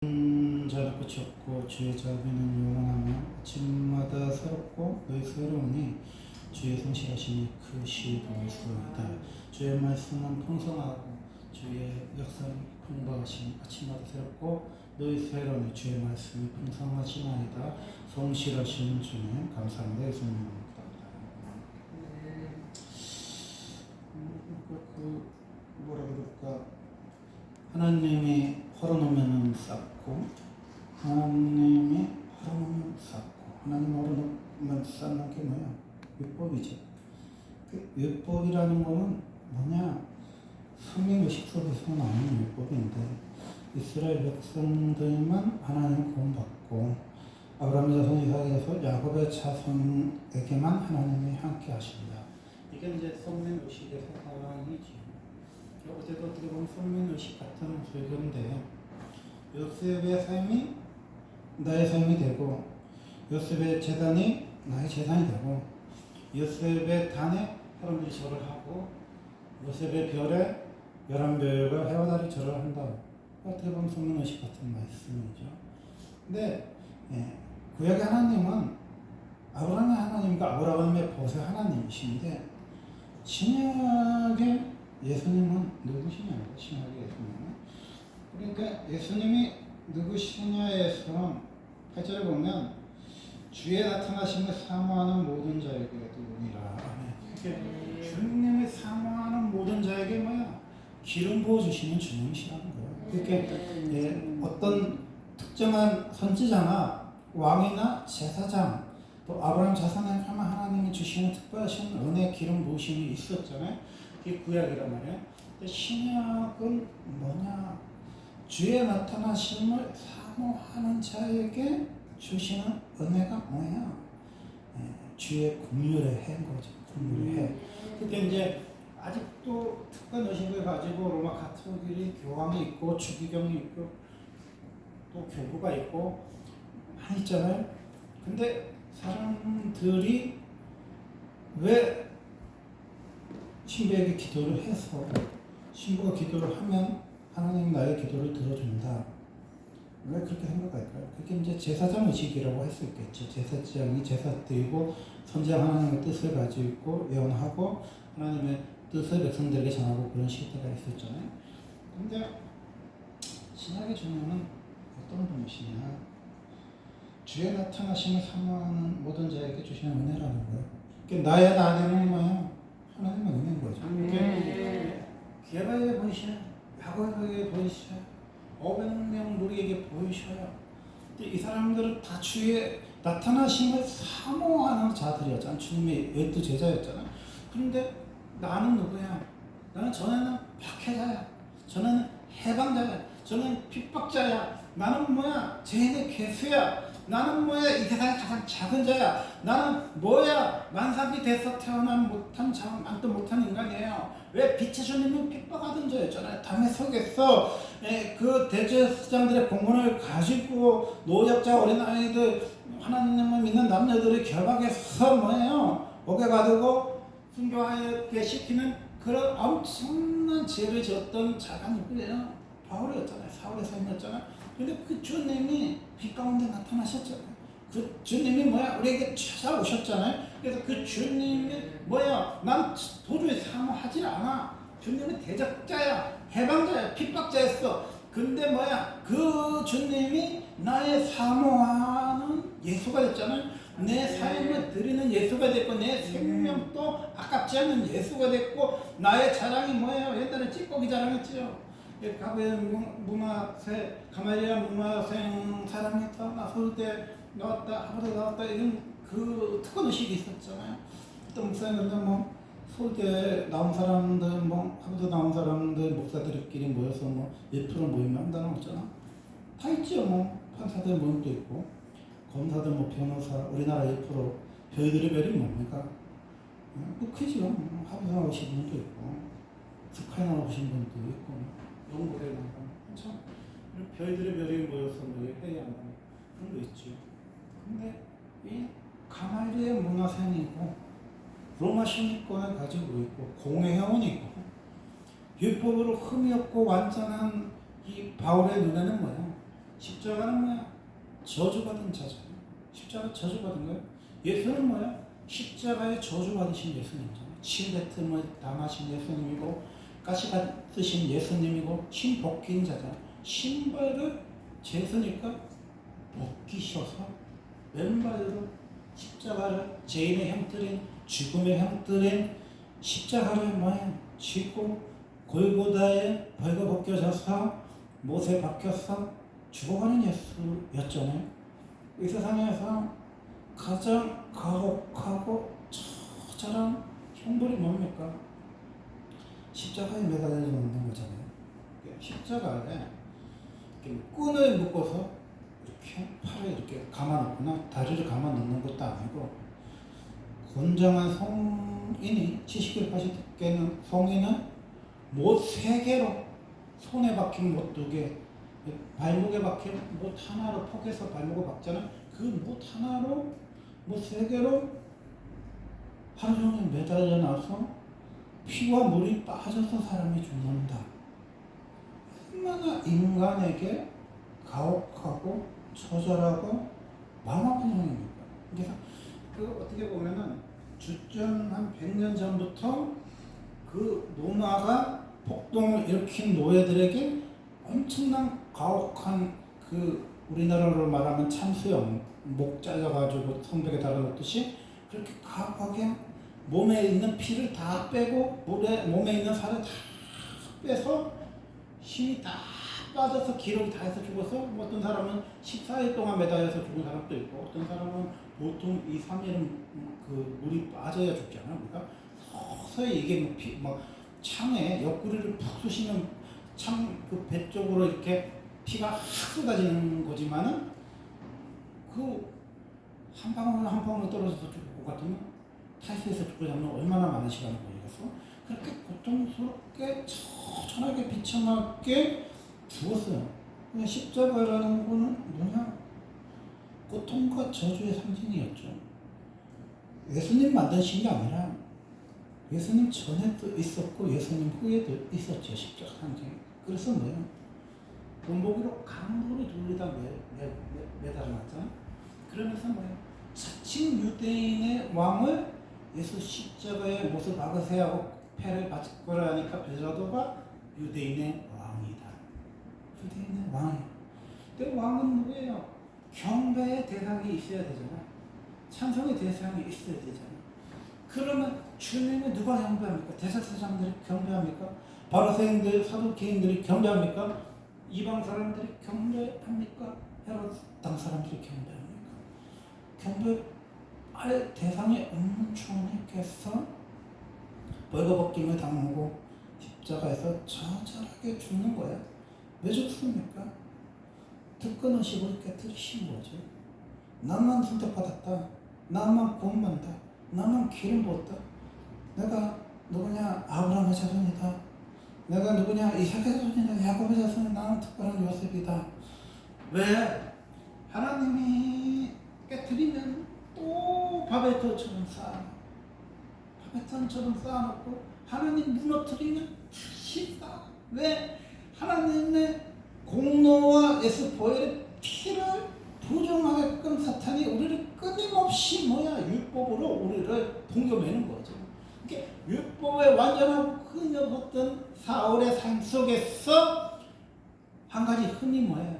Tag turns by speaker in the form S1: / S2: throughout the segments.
S1: 자는 끝이 없고 주의 자비는 영원하며 아침마다 새롭고 너희 새로우니 주의 성실하심이 크시도소이다. 주의 말씀은 풍성하고 주의 역사는 풍부하심 아침마다 새롭고 너희 새로우니 주의 말씀이 풍성하시나이다. 성실하신 주님 감사합니다. 예수님 뭐라 그럴까, 하나님이 헐어놓으면 쌓고 하나님이 헐어놓으면 쌓고 하나님 헐어놓으면 쌓는 게 뭐야? 율법이죠. 그 율법이라는 거는 뭐냐? 성경의식 속에서 나오는 율법인데 이스라엘 백성들만 하나님을 구원받고 아브라함 자손 이삭의 자손 야곱의 자손에게만 하나님이 함께 하신다. 이게 이제 성경의식의 사상이지. 어떻게 보면 성민의식 같은 설교인데 요셉의 삶이 나의 삶이 되고 요셉의 재단이 나의 재단이 되고 요셉의 단에 사람들이 절을 하고 요셉의 별에 11별과 해와 달이 절을 한다. 어떻게 보면 성민의식 같은 말씀이죠. 근데 구약의 하나님은 아브라함의 하나님과 아브라함의 보세 하나님이신데 신약의 예수님은 누구시냐고, 신약의 예수님은. 그러니까 예수님이 누구시냐에서 8절에 보면 주의 나타나심을 사모하는 모든 자에게 누구니라. 주님을 사모하는 모든 자에게 뭐야? 기름 부어주시는 주님이시라는 거예요. 그러니까 어떤 특정한 선지자나 왕이나 제사장 또 아브라함 자손에게 하나님이 주시는 특별하신 은혜 기름 부으심이 있었잖아요. 그게 구약이란 말이에요. 근데 신약은 뭐냐? 주의 나타나심을 사모하는 자에게 주시는 은혜가 뭐야? 주의 긍휼의 해인 거죠. 긍휼의 해. 그게 이제 아직도 특권 의식을 가지고 로마 가톨릭이 교황이 있고 주기경이 있고 또 교구가 있고 많이 있잖아요. 근데 사람들이 왜 신부에게 기도를 해서 신부가 기도를 하면 하나님 나의 기도를 들어준다. 왜 그렇게 생각할까요? 그게 이제 제사장 의식이라고 할 수 있겠죠. 제사장이 제사 드리고 선지자 하나님의 뜻을 가지고 있고 예언하고 하나님의 뜻을 백성들에게 전하고 그런 시대가 있었잖아요. 근데 신약의 주님은 어떤 분이시냐? 주의 나타나심을 사모하는 모든 자에게 주시는 은혜라는 거예요. 그러니까 나의 나대는 뭐예요? 하나님의 은혜인 거죠. 게바에 보이셔요. 야곱에게 보이셔요. 500명 무리에게 보이셔요. 이 사람들은 다 주의 나타나심을 사모하는 자들이었잖아요. 주님의 12 제자였잖아요. 그런데 나는 누구야? 나는 전에는 박해자야. 전에는 해방자야. 저는 핍박자야. 나는 뭐야? 죄인의 괴수야. 나는 뭐야? 이 세상에 가장 작은 자야. 나는 뭐야? 만삭이 돼서 태어난 못한 만도 못한 인간이에요. 왜 빛의 주님은 핍박하던 자였잖아요. 담에 속에서 그 대제사장들의 공문을 가지고 노약자 어린아이들 하나님을 믿는 남녀들이 결박해서 뭐예요? 옥에 가두고 순교하게 시키는 그런 엄청난 죄를 지었던 자가 누구예요? 바울이었잖아요. 사울의 삶이었잖아요. 근데 그 주님이 빛 가운데 나타나셨잖아요. 그 주님이 뭐야? 우리에게 찾아오셨잖아요. 그래서 그 주님이 뭐야? 난 도저히 사모하지 않아. 주님은 대적자야, 해방자야, 핍박자였어. 근데 뭐야? 그 주님이 나의 사모하는 예수가 됐잖아요. 내 삶을 드리는 예수가 됐고 내 생명도 아깝지 않은 예수가 됐고 나의 자랑이 뭐예요? 옛날에 찌꺼기 자랑했지요. 가말리아 문화생 사람이었다. 나 서울대 나왔다, 하버드 나왔다 이런 그 특권 의식이 있었잖아요. 또 목사님들 뭐 서울대 나온 사람들, 뭐 하버드 나온 사람들 목사들끼리 모여서 뭐 1% 모임 한다는 거 있잖아. 다 있죠. 뭐 판사들 모임도 있고 검사들, 뭐 변호사, 우리나라 1% 별들의 별이 뭡니까? 뭐 크죠. 하버드 나오신 분도 있고 스카이 나오신 분도 있고. 영국에 나가 참 별들의 별이 모여서 뭐 회의한다 그런 거 있죠. 근데 이 가말리의 문화생이고 로마 시민권을 가지고 있고 공회원이고 율법으로 흠이 없고 완전한 이 바울의 눈에는 뭐예요? 십자가는 뭐야? 저주받은 자잖아요. 십자가 저주받은 거예요. 예수는 뭐야? 십자가에 저주받으신 예수님이잖아요. 침뱉음을 당하신 예수님이고 가시받으신 예수님이고 신 벗긴 자잖아요. 신발을 죄수니까 벗기셔서 왼발로 십자가를 죄인의 형들인 죽음의 형들인 십자가를 뭐야? 쥐고 골고다에 벌거벗겨져서 못에 박혀서 죽어가는 예수였잖아요. 이 세상에서 가장 가혹하고 처절한 형벌이 뭡니까? 십자가에 매달려 있는 거잖아요. 십자가에 끈을 묶어서 이렇게 팔을 이렇게 감아놓거나 다리를 감아놓는 것도 아니고 건장한 성인이 70개 80개는 성인은 못 3개로 손에 박힌 못 2개 발목에 박힌 못 하나로 포개서 발목을 박잖아. 그 못 하나로 못 3개로 하루 종일 매달려 놔서 피와 물이 빠져서 사람이 죽는다. 얼마나 인간에게 가혹하고 처절하고 마음 아픈 형입니까? 그래서 그 어떻게 보면은 주전 한 100년 전부터 그 로마가 폭동을 일으킨 노예들에게 엄청난 가혹한 그 우리나라로 말하면 참수형 목 잘라가지고 성벽에 달아놓듯이 그렇게 가혹하게 몸에 있는 피를 다 빼고 몸에 있는 살을 다 빼서 힘이 다 빠져서 기력이 다 해서 죽어서 어떤 사람은 14일 동안 매달려서 죽은 사람도 있고 어떤 사람은 보통 2, 3일은 그 물이 빠져야 죽잖아요. 그러니까 서서히 이게 막 창에 옆구리를 푹 쑤시면 창 그 배 쪽으로 이렇게 피가 확 쏟아지는 거지만은 그 한 방울 한 방울 떨어져서 죽을 것 같으면 탈수해서 죽으려면 얼마나 많은 시간이 걸리겠어? 그렇게 고통스럽게 처절하게 비참하게 죽었어요. 십자가라는 거는 뭐냐? 고통과 저주의 상징이었죠. 예수님 만드신 게 아니라 예수님 전에도 있었고 예수님 후에도 있었죠. 십자가 상징. 그래서 뭐예요? 본보기로 강도로 돌리다 매달아놨잖아. 그러면서 뭐예요? 자칭 유대인의 왕을 예수 십자가에 못을 박으세요 하고 패를 받거라 하니까 빌라도가 유대인의 왕이다. 유대인의 왕이에요. 근데 왕은 뭐예요? 경배의 대상이 있어야 되잖아. 찬송의 대상이 있어야 되잖아. 그러면 주님을 누가 경배합니까? 대제사장들이 경배합니까? 바리새인들, 사두개인들이 경배합니까? 이방 사람들이 경배합니까? 헤롯 땅 사람들이 경배합니까? 경배할 대상이 없는 주님께서 벌거벗김을 당하고 십자가에서 처절하게 죽는 거야. 왜 죽습니까? 특권의식을 깨뜨리신 거죠. 나만 선택받았다. 나만 구원받다. 나만 기름 부었다. 내가 누구냐? 아브라함의 자손이다. 내가 누구냐? 이삭의 자손이다. 야곱의 자손이다. 나는 특별한 요셉이다. 왜? 하나님이 깨뜨리면 또 바벨탑처럼 쌓아놓고 바벨탑처럼 쌓아놓고 하나님 무너뜨리면 다시 쌓아. 왜? 하나님의 공로와 예수 보혈의 피를 부정하게끔 사탄이 우리를 끊임없이 율법으로 우리를 동겨매는 거죠. 그러니까 율법에 완전하고 끊어졌던 사울의 삶 속에서 한 가지 흠이 뭐예요?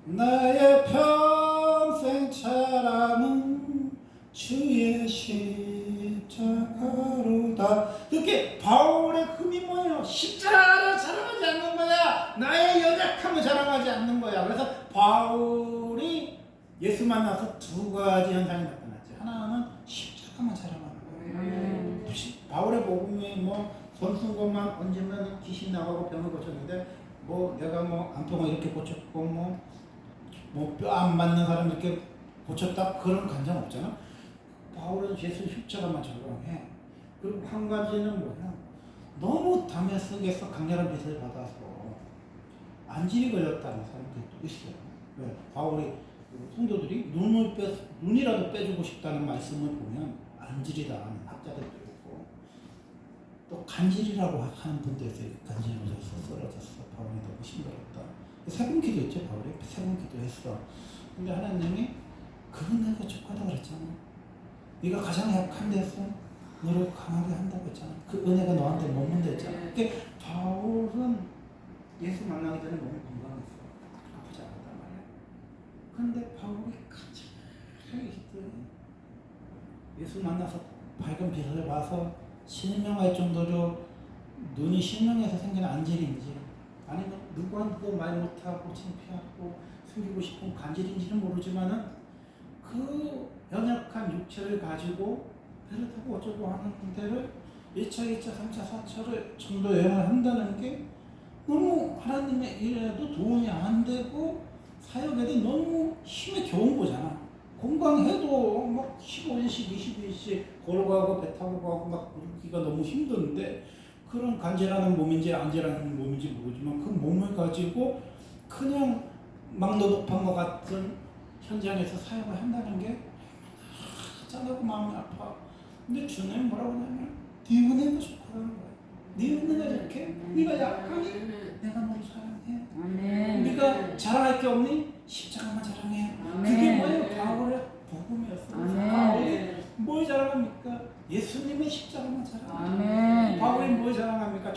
S1: 나의 평생 자랑은 주의 십자가로다. 그렇게 바울의 흠이 뭐예요? 십자가를 자랑하지 않는 거야. 나의 연약함을 자랑하지 않는 거야. 그래서 바울이 예수 만나서 2가지 현상이 나타났죠. 하나는 십자가만 자랑하는 거예요. 바울의 복음이 손 쓴 것만 얹으면 귀신 나가고 병을 고쳤는데 내가 안통을 이렇게 고쳤고 뼈 안 맞는 사람 이렇게 고쳤다 그런 간장 없잖아. 바울은 예수 십자가만 적용해. 그리고 한 가지는 뭐냐? 너무 담에 속에서 강렬한 빛을 받아서 안질이 걸렸다는 사람들도 있어요. 왜? 바울이 성도들이 눈이라도 빼주고 싶다는 말씀을 보면 안질이다 하는 학자들도 있고 또 간질이라고 하는 분도 있어요. 간질해서 쓰러졌어. 바울이 너무 힘들었다. 세 번 기도했죠, 바울이. 세 번 기도했어. 근데 하나님이 그 은혜가 족하다 그랬잖아. 네가 가장 약한 데서 너를 강하게 한다고 했잖아. 그 은혜가 너한테 머문다 했잖아. 그러니까 바울은 예수 만나기 전에 너무 건강했어. 아프지 않았단 말이야. 근데 바울이 가장 기도해. 예수 만나서 밝은 빛을 봐서 실명할 정도로 눈이 실명해서 생긴 안질인지 아니면 누구한테도 말 못하고 창피하고 숨기고 싶은 간질인지는 모르지만은 그 연약한 육체를 가지고 배를 타고 어쩌고 하는 데를 1차, 2차, 3차, 4차를 전도 여행을 한다는 게 너무 하나님의 일에도 도움이 안 되고 사역에도 너무 힘에 겨운 거잖아. 건강해도 막 15일씩, 20일씩 걸어가고 배 타고 가고 막 그러기가 너무 힘든데 그런 간절하는 몸인지 안절하는 몸인지 모르지만 그 몸을 가지고 그냥 막노동판과 같은 현장에서 사역을 한다는 게 짠하고 마음이 아파. 근데 주님 뭐라고 하냐면 네 은혜가 좋다는 거야. 네 은혜가 이렇게 네가 약하니 내가 너를 사랑해.
S2: 아멘.
S1: 네가 자랑할 게 없니? 십자가만 자랑해. 그게 뭐예요? 바울의 복음이었어.
S2: 아멘.
S1: 바울이 뭘 자랑합니까? 예수님의 십자가만 자랑해.
S2: 아멘.
S1: 바울이 뭘 자랑합니까?